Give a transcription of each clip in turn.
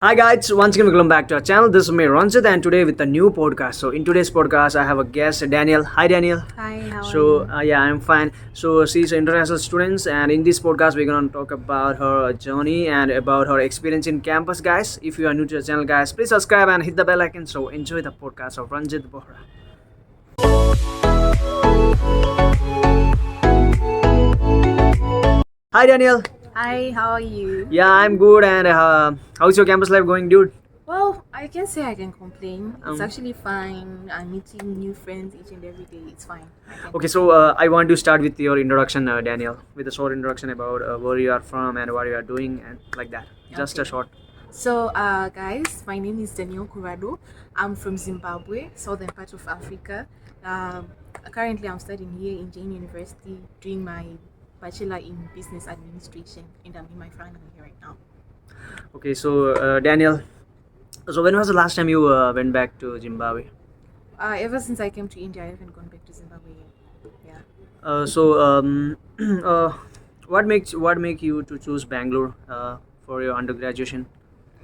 Hi guys, once again welcome back to our channel. This is me Ranjith and today with a new podcast. So in today's podcast I have a guest Danielle. Hi Danielle. Hi, how are So you? yeah, I'm fine. So she's an international student and in this podcast we're gonna talk about her journey and about her experience in campus guys. If you are new to the channel guys, please subscribe and hit the bell icon. So enjoy the podcast of Ranjith Bohra. Hi Danielle. Hi, how are you? Yeah, I'm good and how's your campus life going dude? Well, I can say I can complain. It's Um, actually fine. I'm meeting new friends each and every day. It's fine. Okay, so I want to start with your introduction, Daniel, with a short introduction about where you are from and what you are doing and like that. Just a Okay. short. So, guys, my name is Danielle Kurado. I'm from Zimbabwe, southern part of Africa. Currently, I'm studying here in Jain University, doing my bachelor in business administration, and I'm in my final year right now. Okay, so Daniel, so when was the last time you went back to Zimbabwe? Ever since I came to India, I haven't gone back to Zimbabwe yet. Yeah. So uh, what make you to choose Bangalore for your undergraduation?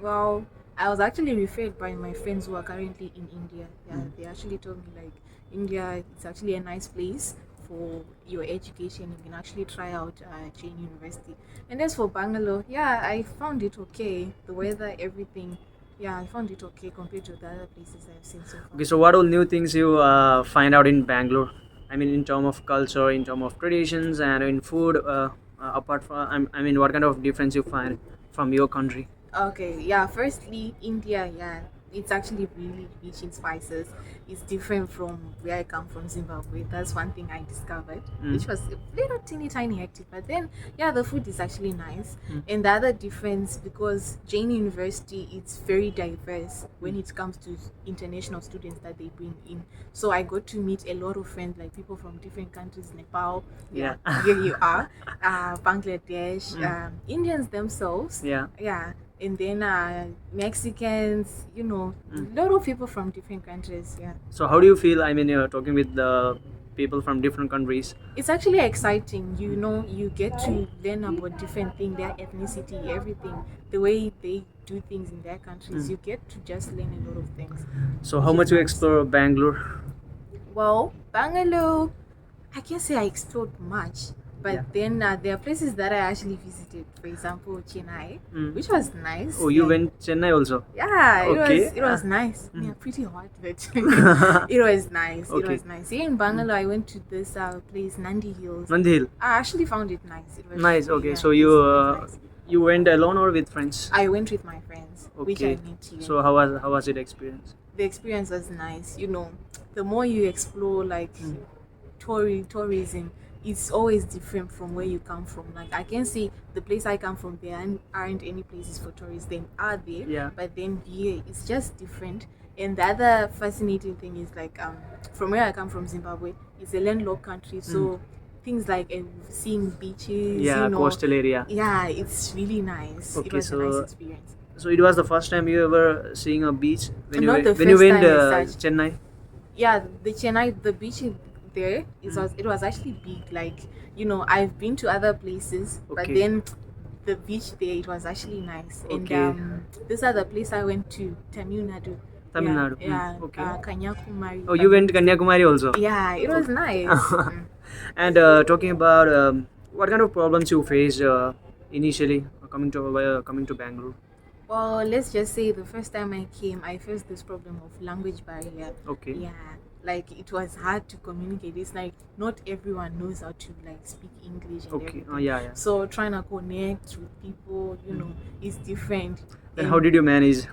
Well, I was actually referred by my friends who are currently in India. Yeah, Mm. they actually told me like India is actually a nice place for your education. You can actually try out Jain University. And as for Bangalore, yeah, I found it okay. The weather, everything. Yeah, I found it okay compared to the other places I've seen so far. Okay, so what all new things you find out in Bangalore? I mean, in terms of culture, in terms of traditions, and in food. Apart from, I mean, what kind of difference you find from your country? Okay, yeah, firstly, India, yeah, it's actually really rich in spices. It's different from where I come from, Zimbabwe. That's one thing I discovered, Mm. which was a little teeny tiny hectic. But then, yeah, the food is actually nice. Mm. And the other difference, because Jain University, it's very diverse when it comes to international students that they bring in. So I got to meet a lot of friends, like people from different countries, Nepal, Yeah. here you are, Bangladesh, Mm. Indians themselves, Yeah. yeah, and then Mexicans, Mm. a lot of people from different countries. Yeah, So how do you feel? I mean, you're talking with the people from different countries. it's actually exciting. You get to learn about different things, their ethnicity, everything, the way they do things in their countries. Mm. You get to just learn a lot of things. So which how is much you nice. explore Bangalore? Well, Bangalore, I can't say I explored much, but Yeah. then there are places that I actually visited. For example, Chennai, Mm. which was nice. Oh, you Yeah. went Chennai also. Yeah, Okay. it was nice. Mm. Yeah, pretty hot, but it was nice. It Okay. was nice. Here in Bangalore, I went to this place, Nandi Hills. Nandi Hill. I actually found it nice. It was Nice. really, Okay. yeah, So you it's nice. you went alone or with friends? I went with my friends, which I Okay. met here. So how was it experience? The experience was nice. The more you explore, like Mm. tourism, it's always different from where you come from. Like I can say the place I come from, there aren't any places for tourists. They are there, Yeah. but then here it's just different. And the other fascinating thing is like from where I come from, Zimbabwe, it's a landlocked country, so things like seeing beaches, Yeah, coastal area. yeah, it's really nice. It Okay, was a nice so experience. so it was the first time you ever seeing a beach when Not the when you first went time as such. Chennai. Yeah, the Chennai, the beach there, it was actually big. Like I've been to other places, but Okay. then the beach there, it was actually nice. Okay. And this other place I went to, Tamil Nadu. Tamil Yeah, Nadu. yeah, Okay. Kanyakumari. Oh, you went Kanyakumari also. Yeah, it was nice. Mm. And talking about what kind of problems you faced initially coming to Bangalore. Well, let's just say the first time I came, I faced this problem of language barrier. Okay. Yeah, like it was hard to communicate. It's like not everyone knows how to like speak English and Okay. everything. Oh, yeah, yeah. So trying to connect with people, is different. Then how did you manage?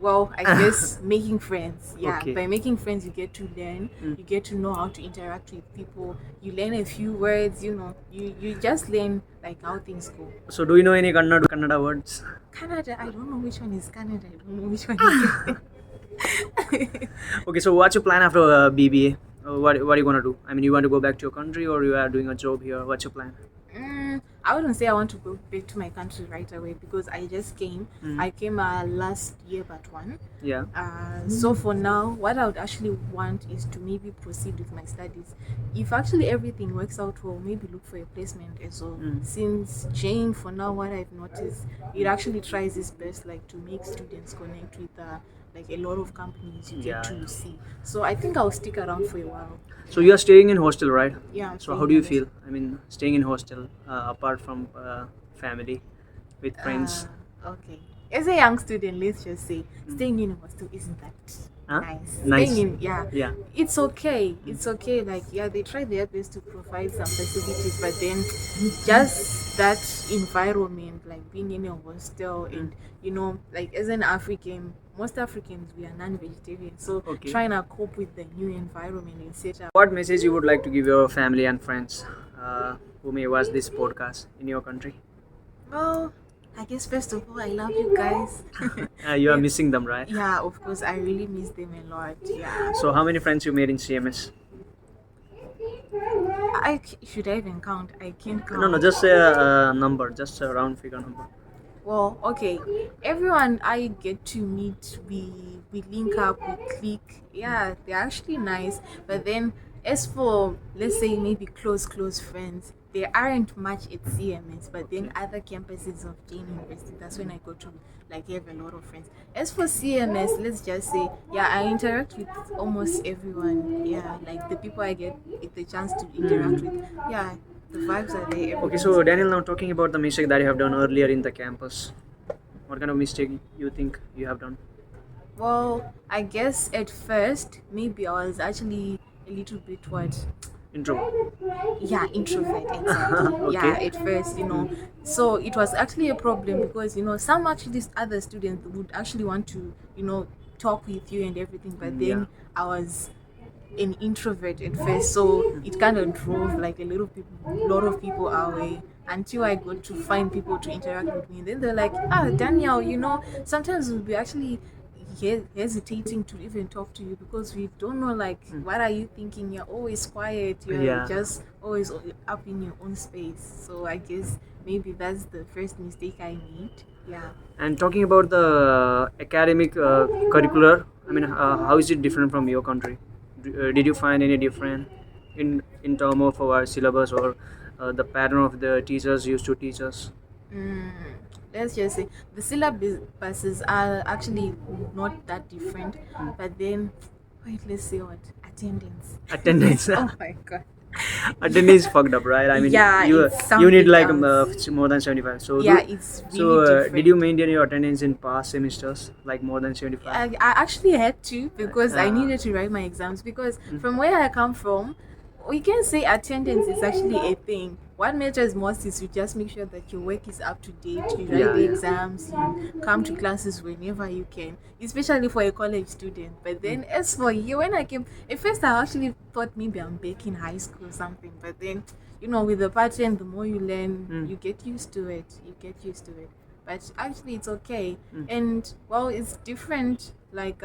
Well, I guess making friends. Yeah, Okay. by making friends, you get to learn. Mm. You get to know how to interact with people. You learn a few words. You just learn like how things go. So do you know any Kannada words? Canada, I don't know which one is Canada. I don't know which one is. Okay, so what's your plan after BBA? What are you gonna do? I mean, you want to go back to your country or you are doing a job here? What's your plan? I wouldn't say I want to go back to my country right away because I just came. I came last year, but one. Yeah. So for now, what I would actually want is to maybe proceed with my studies. If actually everything works out well, maybe look for a placement as well. Since Jain, for now, what I've noticed, it actually tries its best like to make students connect with like a lot of companies you get to see. So I think I'll stick around for a while. So you are staying in hostel, right? Yeah. I'm So staying how do you in feel? I mean, staying in hostel apart from family, with friends. Okay. As a young student, let's just say staying in a hostel isn't that Huh? nice. Nice. Staying in, yeah, Yeah. it's okay. It's okay. Like, yeah, they try their best to provide some facilities, but then just that environment, like being in a hostel, and like as an African, most Africans we are non-vegetarian, so Okay. trying to cope with the new environment and setup. What message you would like to give your family and friends who may watch this podcast in your country? Well, I guess first of all, I love you guys. You are Yeah. missing them, right? Yeah, of course, I really miss them a lot. Yeah. So how many friends you made in CMS? Should I even count? I can't count. No, just say a number, just a round figure number. Well, okay. Everyone I get to meet, we link up, we click. Yeah, they're actually nice. But then, as for let's say maybe close friends, there aren't much at CMS. But then other campuses of Jain University, that's when I go to like have a lot of friends. As for CMS, let's just say, yeah, I interact with almost everyone. Yeah, like the people I get the chance to interact with. Yeah, the vibes are there. Okay, so Daniel, now talking about the mistake that you have done earlier in the campus, what kind of mistake you think you have done? Well, I guess at first maybe I was actually a little bit what? Intro. Yeah, introvert, exactly. Yeah, Okay. at first, So it was actually a problem because some actually other students would actually want to, talk with you and everything, but then I was an introvert at first, so it kind of drove like a lot of people away until I got to find people to interact with me. And then they're like, Danielle, sometimes we'll be actually hesitating to even talk to you because we don't know like what are you thinking. You're always quiet, you're just always up in your own space. So I guess maybe that's the first mistake I made. Yeah. And talking about the academic curricular, I mean, how is it different from your country? Did you find any different in term of our syllabus or the pattern of the teachers used to teach us? Let's just say the syllabuses are actually not that different, but then wait, let's see what attendance. Attendance. Oh my god. Attendance is fucked up, right? I mean, Yeah, you it's you need something like else. more than 75. So Yeah, it's really so different. did you maintain your attendance in past semesters like more than 75? I actually had to because I needed to write my exams because from where I come from, we can say attendance is actually a thing. What matters most is you just make sure that your work is up to date, you write the exams, you come to classes whenever you can, especially for a college student. But then as for you, when I came, at first I actually thought maybe I'm back in high school or something, but then, with the pattern, the more you learn, you get used to it. But actually it's okay. And well, it's different, like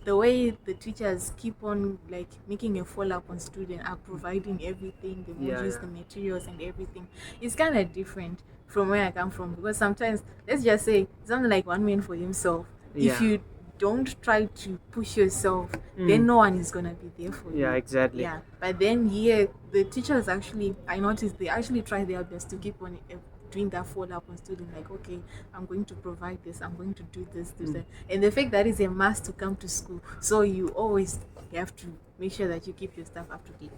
the way the teachers keep on like making a follow-up on student are providing everything, the modules, the materials and everything. It's kind of different from where I come from because sometimes, let's just say, something like one man for himself. If you don't try to push yourself, then no one is gonna be there for you. Yeah, exactly. Yeah, but then the teachers actually, I noticed they actually try their best to keep on doing that follow-up on student, like, okay, I'm going to provide this, I'm going to do this, that. And the fact that is a must to come to school, so you always have to make sure that you keep your stuff up to date.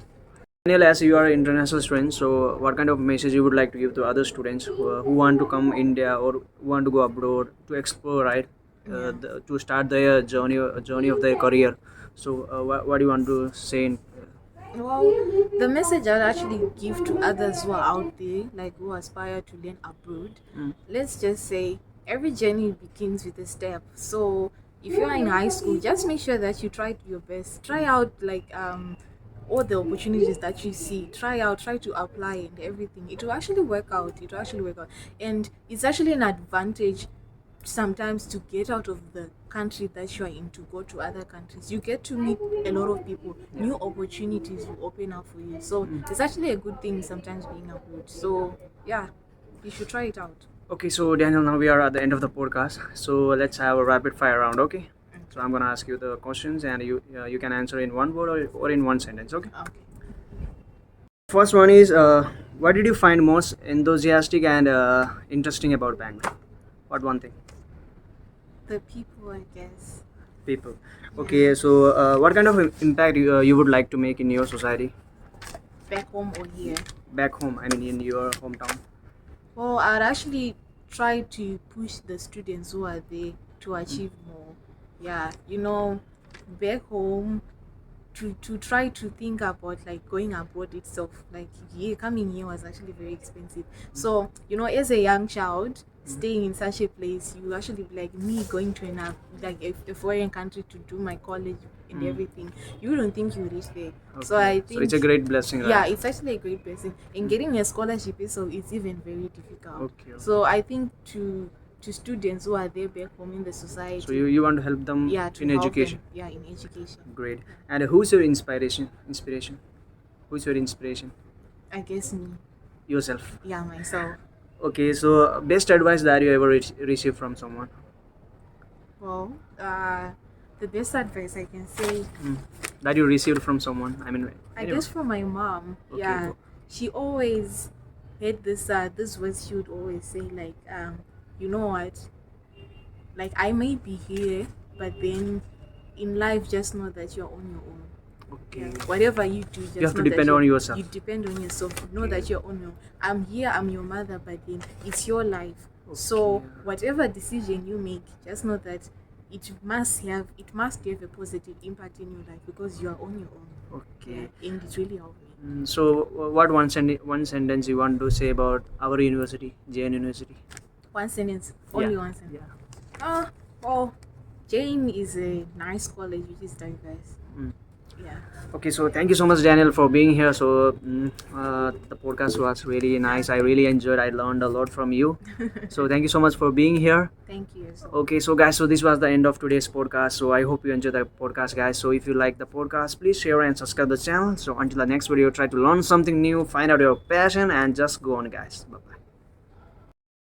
Daniel, as you are an international student, so what kind of message you would like to give to other students who want to come India or who want to go abroad to explore, right? To start their journey of their career. So what do you want to say in Well, the message I'd actually give to others who are out there, like who aspire to learn abroad, let's just say every journey begins with a step. So if you are in high school, just make sure that you try your best. Try out like all the opportunities that you see. Try to apply and everything. It will actually work out. And it's actually an advantage sometimes to get out of the country that you are in, to go to other countries. You get to meet a lot of people, new opportunities will open up for you. So it's actually a good thing sometimes being abroad. So yeah. You should try it out. Okay, so Daniel, now we are at the end of the podcast. So let's have a rapid fire round, okay? So I'm gonna ask you the questions, and you can answer in one word or in one sentence, okay? Okay. First one is, what did you find most enthusiastic and interesting about Bangalore? What one thing? The people, I guess. People. Okay, so what kind of impact you would like to make in your society? Back home or here? Back home, I mean in your hometown. Well, I'd actually try to push the students who are there to achieve more. Yeah, back home, to try to think about like going abroad itself. Like coming here was actually very expensive. So as a young child staying in such a place, you actually be like me going to a foreign country to do my college and everything. You don't think you reach there. Okay. So I think it's a great blessing, right? yeah, it's actually a great blessing. And getting a scholarship is it's even very difficult. Okay. So I think to students who are there back home in the society. So you want to help them yeah, to in help education. them, yeah, in education. Great. And who's your inspiration? Who's your inspiration? I guess me. Yourself. Yeah, myself. Okay, so best advice that you ever received from someone? Well, the best advice I can say, That you received from someone. I mean, I guess from my mom. Okay. Yeah, she always had this words she would always say, like, you know what, like I may be here, but then in life just know that you're on your own. Okay. Yeah. Whatever you do, just You have to know that depend on yourself. You depend on yourself. Know Okay. that you're on your own. I'm here, I'm your mother, but then it's your life. So Okay. whatever decision you make, just know that it must have a positive impact in your life because you are on your own. Okay. Yeah, and it really helped me. So, what one sentence you want to say about our university, Jain University? One sentence, only Yeah. one sentence. Yeah. Well, Jain is a nice college which is diverse. Yeah. Okay, so thank you so much, Daniel, for being here. So the podcast was really nice. I really enjoyed. I learned a lot from you. So thank you so much for being here. Thank you. Okay, so guys, so this was the end of today's podcast. So I hope you enjoyed the podcast, guys. So if you like the podcast, please share and subscribe the channel. So until the next video, try to learn something new, find out your passion, and just go on, guys. Bye bye.